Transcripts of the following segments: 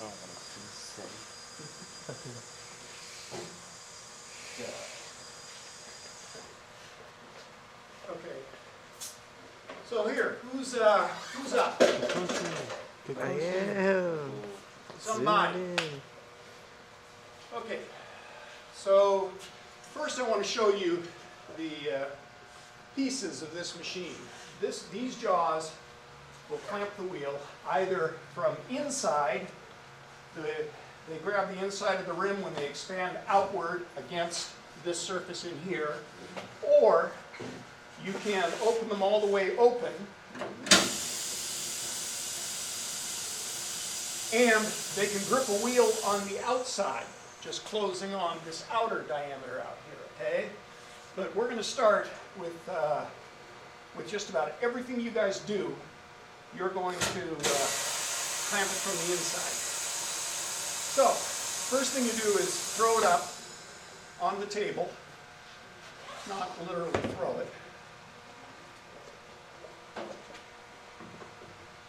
don't want to say. Okay. So here, who's up? I am. Somebody. Okay. So first, I want to show you the pieces of this machine. These jaws will clamp the wheel either from inside. They grab the inside of the rim when they expand outward against this surface in here, or you can open them all the way open, and they can grip a wheel on the outside, just closing on this outer diameter out here, okay? But we're going to start with just about everything you guys do. You're going to clamp it from the inside. So, first thing you do is throw it up on the table, not literally throw it.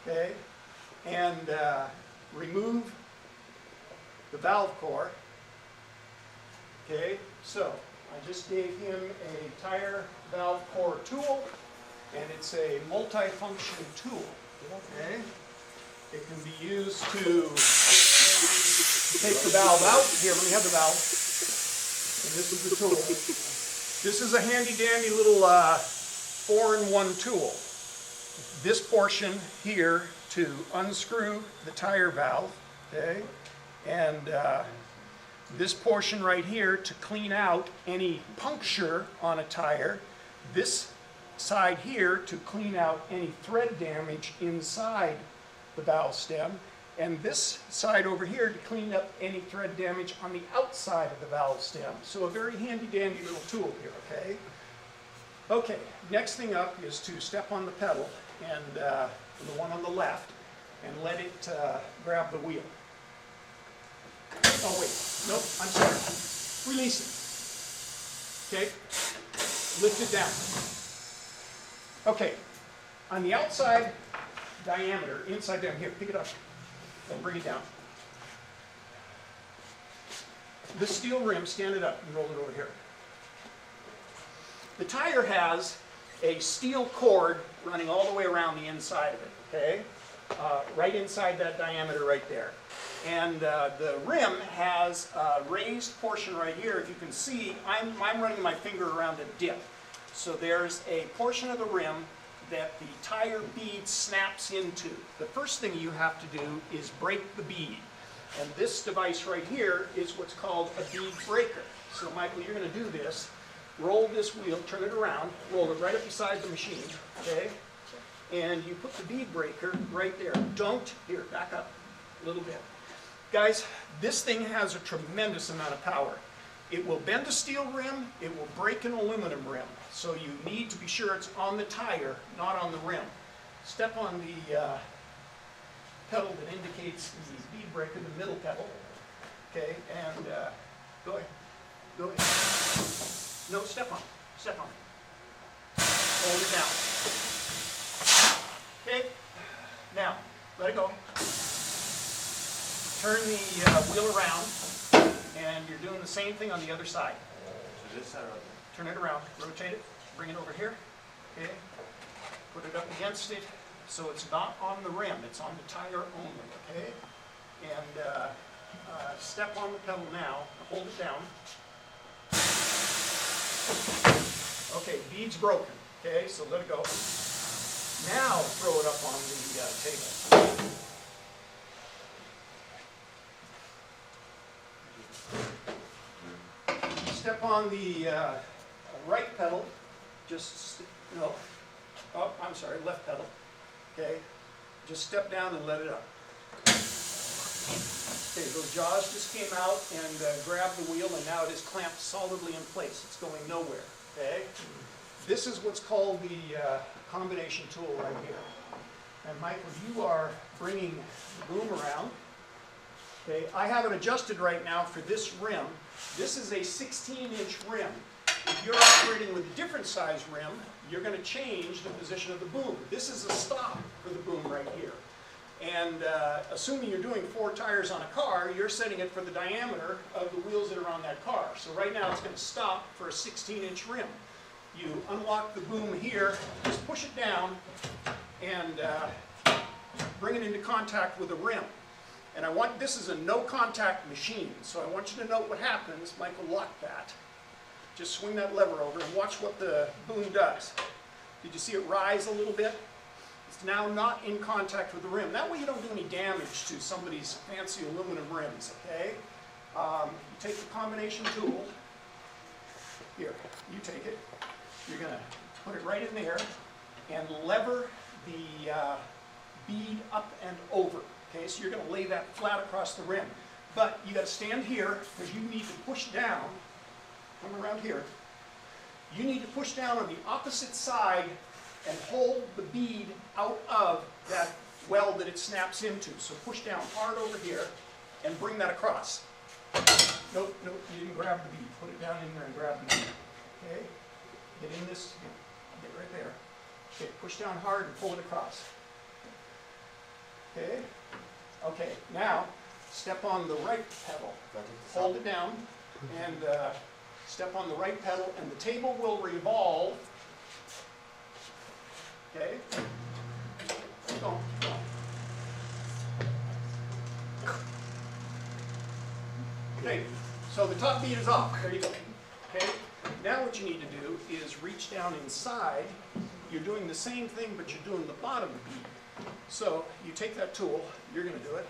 Okay, and remove the valve core. Okay, so I just gave him a tire valve core tool, and it's a multi-function tool. Okay, it can be used to take the valve out. Here, let me have the valve. And this is the tool. This is a handy-dandy little 4-in-1 tool. This portion here to unscrew the tire valve, okay, and this portion right here to clean out any puncture on a tire. This side here to clean out any thread damage inside the valve stem, and this side over here to clean up any thread damage on the outside of the valve stem. So a very handy-dandy little tool here, okay? Okay, next thing up is to step on the pedal, and the one on the left, and let it grab the wheel. Oh wait, nope, I'm sorry. Release it. Okay, lift it down. Okay, on the outside diameter, inside down here, pick it up and bring it down. The steel rim, stand it up and roll it over here. The tire has a steel cord running all the way around the inside of it, okay? Right inside that diameter right there. And the rim has a raised portion right here. If you can see, I'm running my finger around a dip. So there's a portion of the rim that the tire bead snaps into. The first thing you have to do is break the bead. And this device right here is what's called a bead breaker. So Michael, you're going to do this. Roll this wheel, turn it around, roll it right up beside the machine, okay? And you put the bead breaker right there. Don't, here, back up a little bit. Guys, this thing has a tremendous amount of power. It will bend a steel rim, it will break an aluminum rim. So you need to be sure it's on the tire, not on the rim. Step on the pedal that indicates the bead breaker, the middle pedal, okay? And go ahead, go ahead. No, step on it. Step on it. Hold it down. Okay? Now, let it go. Turn the wheel around, and you're doing the same thing on the other side. So this side right there. Turn it around, rotate it, bring it over here. Okay? Put it up against it, so it's not on the rim, it's on the tire only. Okay? And step on the pedal now, hold it down. Okay, bead's broken. Okay, so let it go. Now throw it up on the table. Step on the right pedal. Just, no. Oh, I'm sorry, left pedal. Okay, just step down and let it up. Okay, those jaws just came out and grabbed the wheel, and now it is clamped solidly in place. It's going nowhere. Okay, this is what's called the combination tool right here. And Michael, you are bringing the boom around. Okay, I have it adjusted right now for this rim. This is a 16-inch rim. If you're operating with a different size rim, you're going to change the position of the boom. This is a stop for the boom right here. And assuming you're doing 4 tires on a car, you're setting it for the diameter of the wheels that are on that car. So right now it's going to stop for a 16-inch rim. You unlock the boom here, just push it down, and bring it into contact with the rim. And this is a no-contact machine, so I want you to note what happens. Michael locked that. Just swing that lever over and watch what the boom does. Did you see it rise a little bit? It's now not in contact with the rim. That way you don't do any damage to somebody's fancy aluminum rims, okay? You take the combination tool. Here, you take it. You're going to put it right in there and lever the bead up and over. Okay, so you're going to lay that flat across the rim. But you got to stand here because you need to push down. Come around here. You need to push down on the opposite side and hold the bead out of that weld that it snaps into. So push down hard over here and bring that across. Nope, nope, you didn't grab the bead. Put it down in there and grab the bead. Okay? Get in this, get right there. Okay, push down hard and pull it across. Okay? Okay, now step on the right pedal. Hold it down and step on the right pedal and the table will revolve. Okay? Keep going, keep going. Okay, so the top bead is off. There you go. Okay? Now what you need to do is reach down inside. You're doing the same thing, but you're doing the bottom bead. So you take that tool, you're going to do it.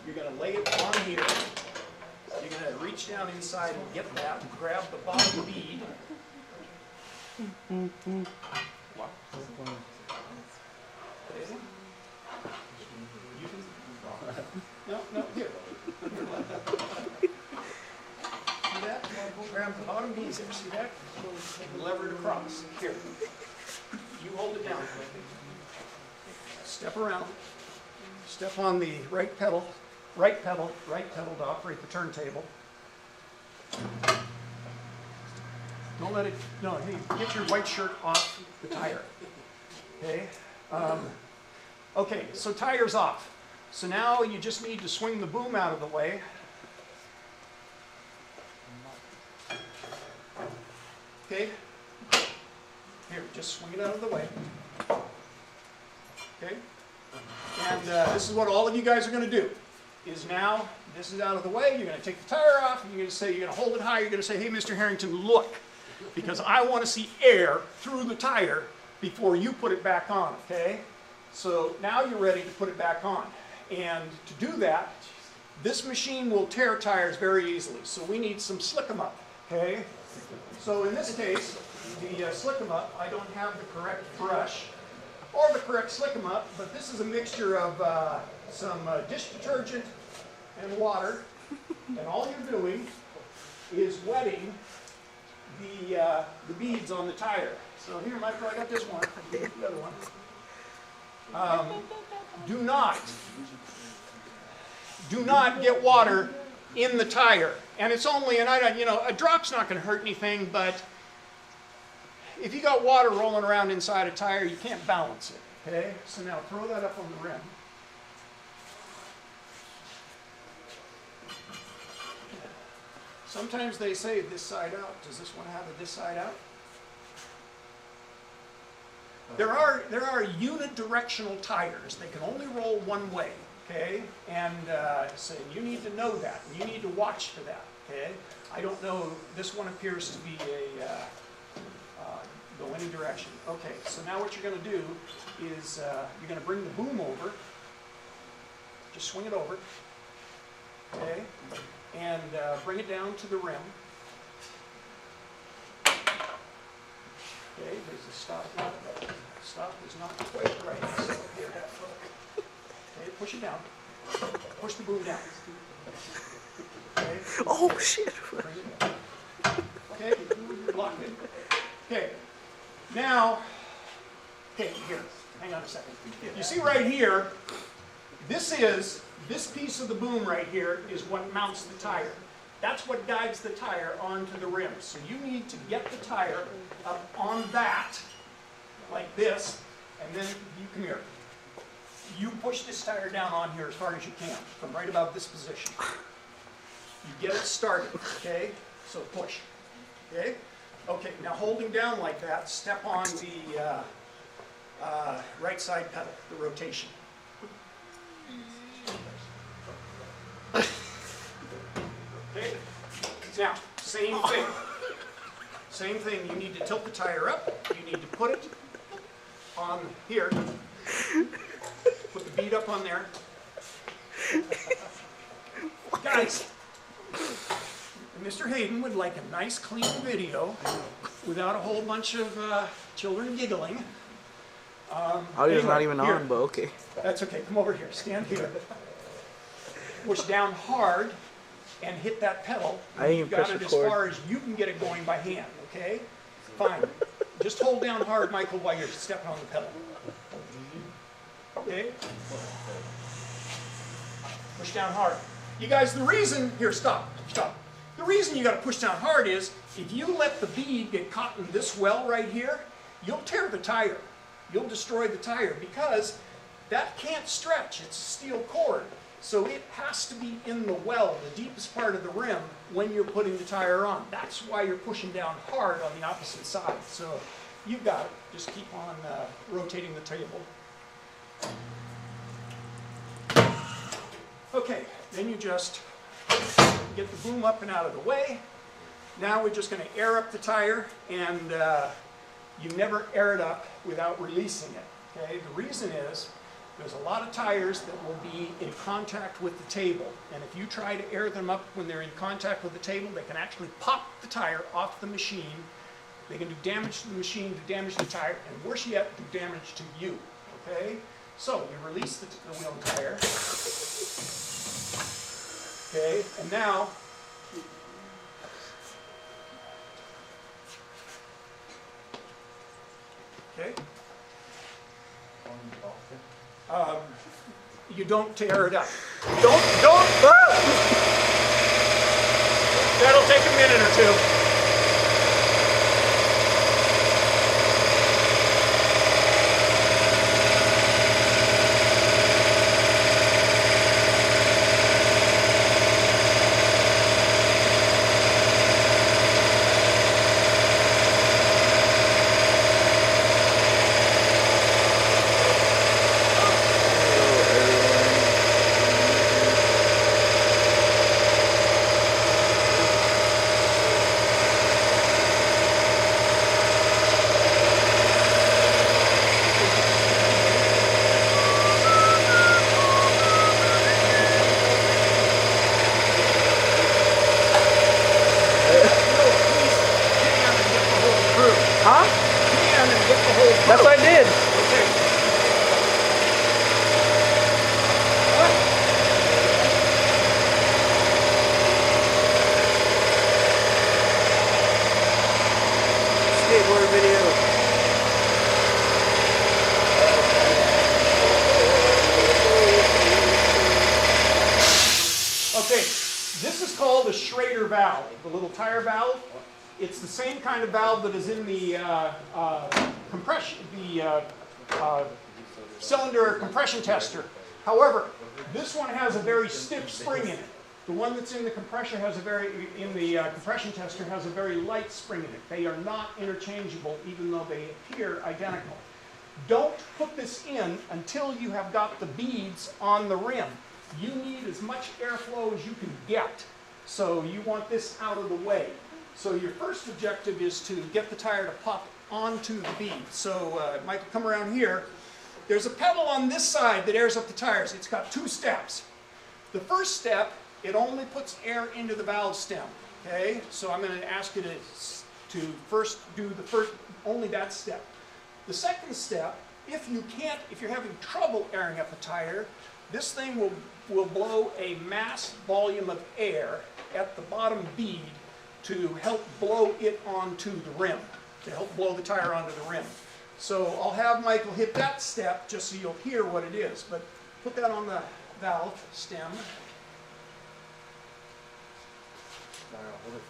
You're going to lay it on here. You're going to reach down inside and get that and grab the bottom bead. Okay. No, no, here. See that? Grab the bottom bead there. See that? Lever it across. Here. You hold it down. Step around. Step on the right pedal to operate the turntable. Don't let it, no, hey, get your white shirt off the tire. Okay? Okay, so tire's off. So now you just need to swing the boom out of the way. Okay? Here, just swing it out of the way. Okay? And this is what all of you guys are going to do. Is now, this is out of the way, you're going to take the tire off, and you're going to say, you're going to hold it high, you're going to say, hey, Mr. Harrington, look, because I want to see air through the tire before you put it back on, okay? So now you're ready to put it back on. And to do that, this machine will tear tires very easily, so we need some slick 'em up, okay? So in this case, the slick 'em up, I don't have the correct brush or the correct slick 'em up, but this is a mixture of some dish detergent and water, and all you're doing is wetting the beads on the tire. So here, Michael, I got this one. The other one. Do not get water in the tire. And it's only, and a drop's not going to hurt anything, but if you got water rolling around inside a tire, you can't balance it. Okay? So now throw that up on the rim. Sometimes they say this side out. Does this one have a this side out? There are unidirectional tires. They can only roll one way, okay? And so you need to know that. And you need to watch for that, okay? I don't know. This one appears to be go any direction. Okay, so now what you're going to do is you're going to bring the boom over. Just swing it over, okay? And bring it down to the rim. Okay, there's a stop. Stop is not quite right. So here, okay, push it down. Push the boom down. Okay. Oh shit! Bring it down. Okay, lock it. Okay. Now, okay, here. Hang on a second. You see right here. This piece of the boom right here is what mounts the tire. That's what guides the tire onto the rim. So you need to get the tire up on that, like this, and then you come here. you push this tire down on here as hard as you can, from right about this position. You get it started, okay? So push, okay? Okay, now holding down like that, step on the right side pedal, the rotation. Okay, now, same thing. Same thing, you need to tilt the tire up, you need to put it on here. Put the bead up on there. Guys, Mr. Hayden would like a nice clean video without a whole bunch of children giggling. Audio's not Anyway, even here. on, but okay. That's okay, come over here, stand here. Push down hard and hit that pedal. I didn't You've even got press it as record. far as you can get it going by hand, okay? Fine. Just hold down hard, Michael, while you're stepping on the pedal. Okay? Push down hard. You guys, the reason, here, stop. The reason you gotta push down hard is, if you let the bead get caught in this well right here, you'll tear the tire. You'll destroy the tire because that can't stretch, it's a steel cord. So it has to be in the well, the deepest part of the rim, when you're putting the tire on. That's why you're pushing down hard on the opposite side. So you've got it. Just keep on rotating the table. Okay, then you just get the boom up and out of the way. Now we're just going to air up the tire, and you never air it up without releasing it. Okay, the reason is there's a lot of tires that will be in contact with the table, and if you try to air them up when they're in contact with the table, they can actually pop the tire off the machine. They can do damage to the machine, do damage to the tire, and worse yet, do damage to you. Okay, so you release the wheel and tire. Okay, and now okay. You don't tear it up. Don't! That'll take a minute or two. Huh? And then get the whole That's what I did. Skateboard video. Okay, this is called a Schrader valve, the little tire valve. It's the same kind of valve that is in the cylinder compression tester. However, this one has a very stiff spring in it. The one that's in the compression compression tester has a very light spring in it. They are not interchangeable, even though they appear identical. Don't put this in until you have got the beads on the rim. You need as much airflow as you can get. So you want this out of the way. So your first objective is to get the tire to pop onto the bead. So Michael, come around here. There's a pedal on this side that airs up the tires. It's got two steps. The first step, it only puts air into the valve stem. Okay, so I'm going to ask you to first do only that step. The second step, if you're having trouble airing up a tire, this thing will blow a mass volume of air at the bottom bead to help blow it onto the rim, to help blow the tire onto the rim. So I'll have Michael hit that step just so you'll hear what it is, but put that on the valve stem.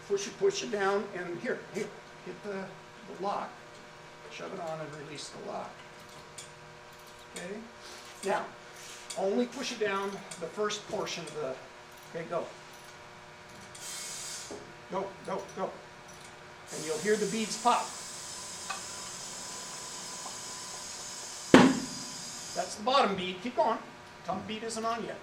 Push it down, and here, hit the lock. Shove it on and release the lock. Okay? Now, only push it down the first portion of the, okay, go. Go, go, go. And you'll hear the beads pop. That's the bottom bead. Keep going. Top bead isn't on yet.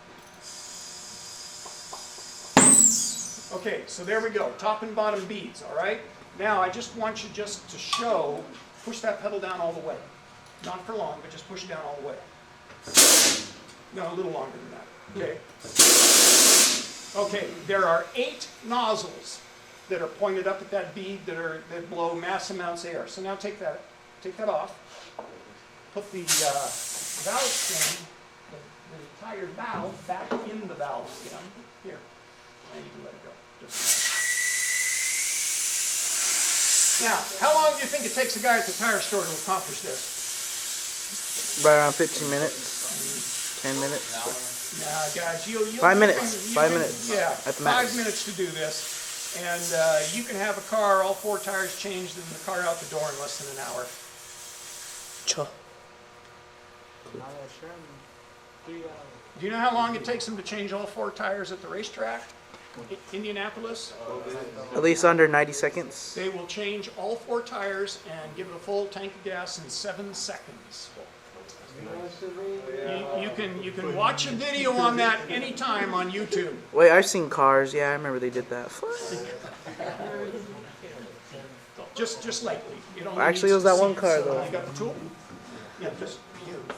Okay, so there we go. Top and bottom beads, all right? Now I just want you just to show, push that pedal down all the way. Not for long, but just push it down all the way. No, a little longer than that. Okay. Okay, there are 8 nozzles that are pointed up at that bead that blow mass amounts of air. So now take that off. Put the valve stem, the entire valve, back in the valve stem. Here, and you can let it go. Now, how long do you think it takes a guy at the tire store to accomplish this? Right around 15 minutes. 10 minutes. Nah, guys, you'll 5 minutes. 5 minutes. Yeah, at the max. 5 minutes to do this. And you can have a car, all 4 tires changed, and the car out the door in less than an hour. Cha. Do you know how long it takes them to change all 4 tires at the racetrack? Indianapolis? At least under 90 seconds. They will change all 4 tires and give it a full tank of gas in 7 seconds. You can watch a video on that anytime on YouTube. Wait, I've seen cars. Yeah, I remember they did that. Just lightly. You don't Actually, need it was that to one see car, it. So though. you got the tool? Yeah, just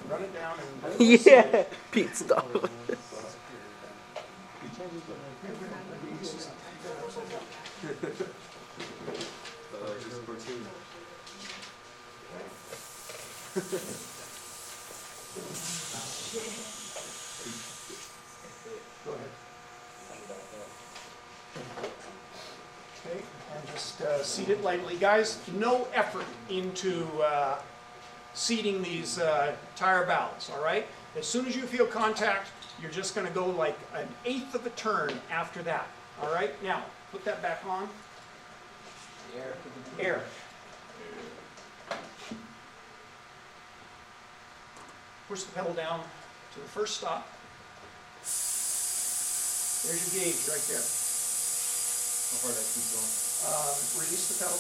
run it down and Yeah, Pete, stop. Go ahead. Okay, and just seat it lightly. Guys, no effort into seating these tire valves, all right? As soon as you feel contact, you're just going to go like 1/8 of a turn after that, all right? Now, put that back on. Air. Push the pedal down to the first stop. There's your gauge right there. How far did I keep going? Release the pedal,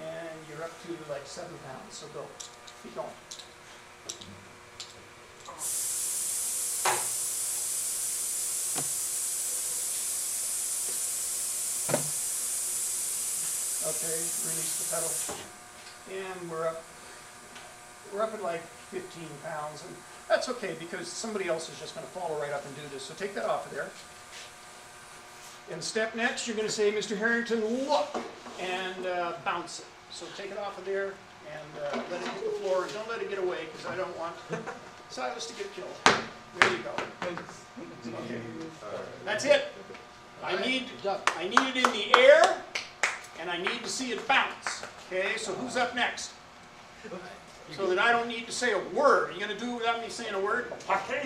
and you're up to like 7 pounds, so go. Keep going. Okay, release the pedal, and we're up at like 15 pounds, and that's okay because somebody else is just going to follow right up and do this. So take that off of there. And step next, you're going to say, Mr. Harrington, look, and bounce it. So take it off of there and let it hit the floor. And don't let it get away because I don't want Silas to get killed. There you go. Okay. That's it. I need it in the air, and I need to see it bounce. Okay, so who's up next? So that I don't need to say a word. Are you going to do it without me saying a word? Okay.